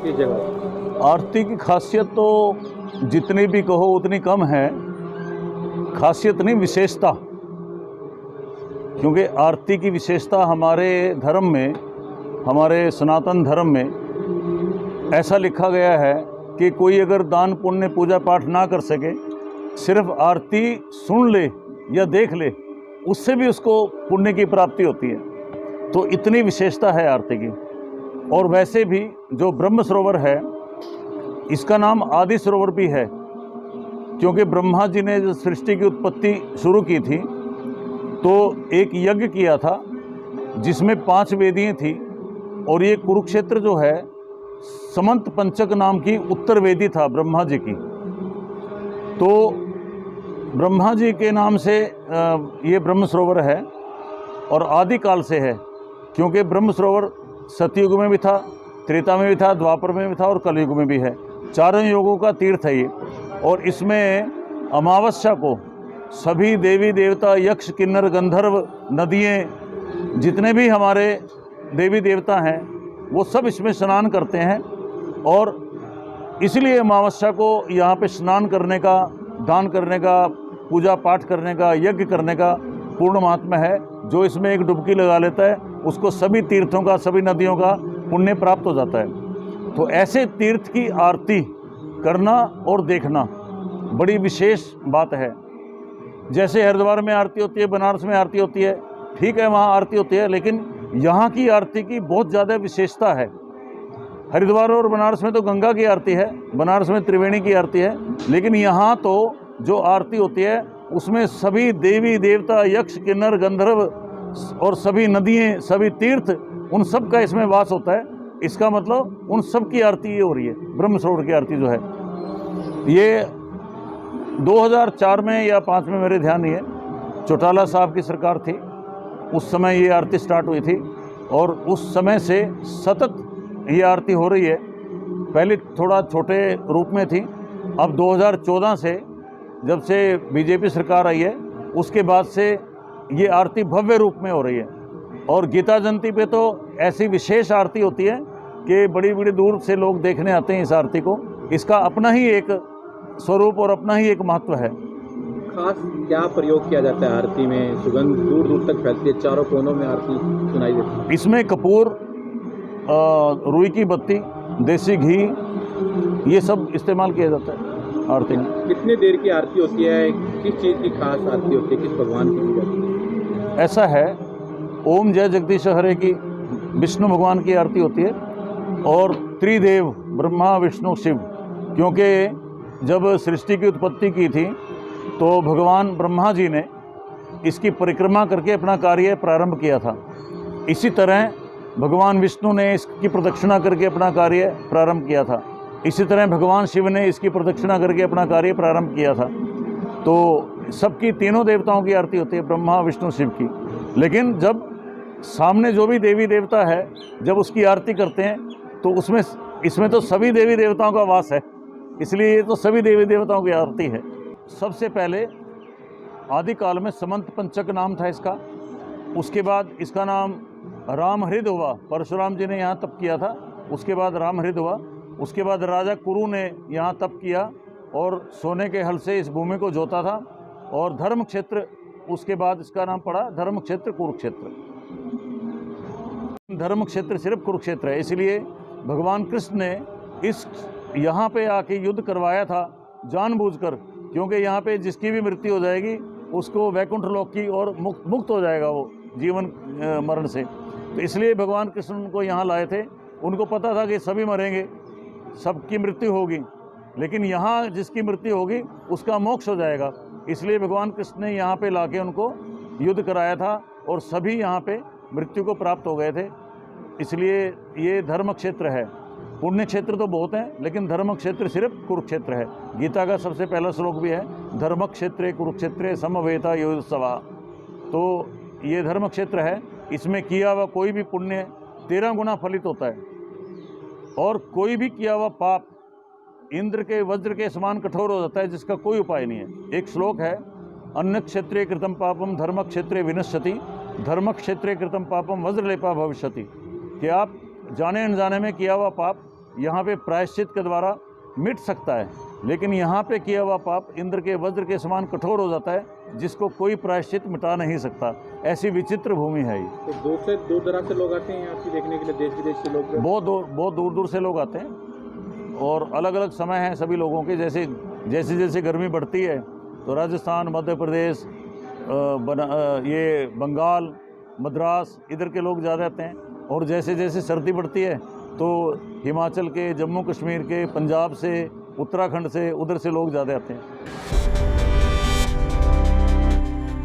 किस जगह? आरती की खासियत तो जितनी भी कहो उतनी कम है। खासियत नहीं, विशेषता। क्योंकि आरती की विशेषता हमारे धर्म में, हमारे सनातन धर्म में ऐसा लिखा गया है कि कोई अगर दान पुण्य पूजा पाठ ना कर सके, सिर्फ आरती सुन ले या देख ले, उससे भी उसको पुण्य की प्राप्ति होती है। तो इतनी विशेषता है आरती की। और वैसे भी जो ब्रह्म सरोवर है, इसका नाम आदि सरोवर भी है, क्योंकि ब्रह्मा जी ने जो सृष्टि की उत्पत्ति शुरू की थी तो एक यज्ञ किया था जिसमें 5 वेदियाँ थी। और ये कुरुक्षेत्र जो है समंत पंचक नाम की उत्तर वेदी था ब्रह्मा जी की। तो ब्रह्मा जी के नाम से ये ब्रह्म सरोवर है और आदिकाल से है, क्योंकि ब्रह्म सरोवर सतयुग में भी था, त्रेता में भी था, द्वापर में भी था और कलयुग में भी है। चारों युगों का तीर्थ है ये। और इसमें अमावस्या को सभी देवी देवता, यक्ष, किन्नर, गंधर्व, नदियाँ, जितने भी हमारे देवी देवता हैं वो सब इसमें स्नान करते हैं। और इसलिए अमावस्या को यहाँ पे स्नान करने का, दान करने का, पूजा पाठ करने का, यज्ञ करने का पूर्ण महात्म्य है। जो इसमें एक डुबकी लगा लेता है उसको सभी तीर्थों का, सभी नदियों का पुण्य प्राप्त हो जाता है। तो ऐसे तीर्थ की आरती करना और देखना बड़ी विशेष बात है। जैसे हरिद्वार में आरती होती है, बनारस में आरती होती है, ठीक है वहाँ आरती होती है, लेकिन यहाँ की आरती की बहुत ज़्यादा विशेषता है। हरिद्वार और बनारस में तो गंगा की आरती है, बनारस में त्रिवेणी की आरती है, लेकिन यहाँ तो जो आरती होती है उसमें सभी देवी देवता, यक्ष, किन्नर, गंधर्व और सभी नदियाँ, सभी तीर्थ, उन सब का इसमें वास होता है। इसका मतलब उन सब की आरती ये हो रही है। ब्रह्म सरोवर की आरती जो है ये 2004 में या 5 में, मेरे ध्यान नहीं है, चौटाला साहब की सरकार थी, उस समय ये आरती स्टार्ट हुई थी और उस समय से सतत ये आरती हो रही है। पहले थोड़ा छोटे रूप में थी, अब 2014 से जब से बीजेपी सरकार आई है उसके बाद से ये आरती भव्य रूप में हो रही है। और गीता जयंती पे तो ऐसी विशेष आरती होती है कि बड़ी बड़ी दूर से लोग देखने आते हैं इस आरती को। इसका अपना ही एक स्वरूप और अपना ही एक महत्व है। खास क्या प्रयोग किया जाता है आरती में? सुगंध दूर दूर तक फैलती है, चारों कोनों में आरती सुनाई देती है। इसमें कपूर, रुई की बत्ती, देसी घी, ये सब इस्तेमाल किया जाता है आरती में। कितनी देर की आरती होती है? किस चीज़ की खास आरती होती है? किस भगवान की की जाती है? ऐसा है, ओम जय जगदीश हरे की विष्णु भगवान की आरती होती है और त्रिदेव ब्रह्मा विष्णु शिव, क्योंकि जब सृष्टि की उत्पत्ति की थी तो भगवान ब्रह्मा जी ने इसकी परिक्रमा करके अपना कार्य प्रारंभ किया था। इसी तरह भगवान विष्णु ने इसकी प्रदक्षिणा करके अपना कार्य प्रारंभ किया था। इसी तरह भगवान शिव ने इसकी प्रदक्षिणा करके अपना कार्य प्रारंभ किया था। तो सबकी, तीनों देवताओं की आरती होती है, ब्रह्मा विष्णु शिव की। लेकिन जब सामने जो भी देवी देवता है, जब उसकी आरती करते हैं तो इसमें तो सभी देवी देवताओं का वास है, इसलिए ये तो सभी देवी देवताओं की आरती है। सबसे पहले आदिकाल में समंत पंचक नाम था इसका। उसके बाद इसका नाम राम हृद हुआ, परशुराम जी ने यहाँ तप किया था, उसके बाद राम हृद हुआ। उसके बाद राजा कुरु ने यहाँ तप किया और सोने के हल से इस भूमि को जोता था। और धर्म क्षेत्र, उसके बाद इसका नाम पड़ा धर्म क्षेत्र कुरुक्षेत्र। धर्म क्षेत्र सिर्फ कुरुक्षेत्र है, इसलिए भगवान कृष्ण ने इस यहाँ पे आके युद्ध करवाया था जानबूझकर, क्योंकि यहाँ पे जिसकी भी मृत्यु हो जाएगी उसको वैकुंठ लोक की और मुक्त हो जाएगा वो जीवन मरण से। तो इसलिए भगवान कृष्ण उनको यहाँ लाए थे। उनको पता था कि सभी मरेंगे, सबकी मृत्यु होगी, लेकिन यहाँ जिसकी मृत्यु होगी उसका मोक्ष हो जाएगा। इसलिए भगवान कृष्ण ने यहाँ पे लाके उनको युद्ध कराया था और सभी यहाँ पे मृत्यु को प्राप्त हो गए थे। इसलिए ये धर्म क्षेत्र है। पुण्य क्षेत्र तो बहुत हैं, लेकिन धर्म क्षेत्र सिर्फ कुरुक्षेत्र है। गीता का सबसे पहला श्लोक भी है, धर्म क्षेत्रे कुरुक्षेत्रे समवेता योत्सवा। तो ये धर्म क्षेत्र है, इसमें किया हुआ कोई भी पुण्य 13 गुना फलित होता है और कोई भी किया हुआ पाप इंद्र के वज्र के समान कठोर हो जाता है, जिसका कोई उपाय नहीं है। एक श्लोक है, अन्य क्षेत्रे कृतम पापम धर्म क्षेत्रे विनश्यति, धर्म क्षेत्रे कृतम पापम वज्रलेपा भविष्यति, कि आप जाने अनजाने में किया हुआ पाप यहाँ पे प्रायश्चित के द्वारा मिट सकता है, लेकिन यहाँ पे किया हुआ पाप इंद्र के वज्र के समान कठोर हो जाता है, जिसको कोई प्रायश्चित मिटा नहीं सकता। ऐसी विचित्र भूमि है ये। तो दूर दराज से लोग आते हैं आरती देखने के लिए, देश विदेश से लोग? बहुत दूर दूर से लोग आते हैं और अलग अलग समय हैं सभी लोगों के। जैसे जैसे गर्मी बढ़ती है तो राजस्थान, मध्य प्रदेश, ये बंगाल, मद्रास, इधर के लोग ज़्यादा आते हैं। और जैसे जैसे सर्दी बढ़ती है तो हिमाचल के, जम्मू कश्मीर के, पंजाब से, उत्तराखंड से, उधर से लोग ज़्यादा आते हैं।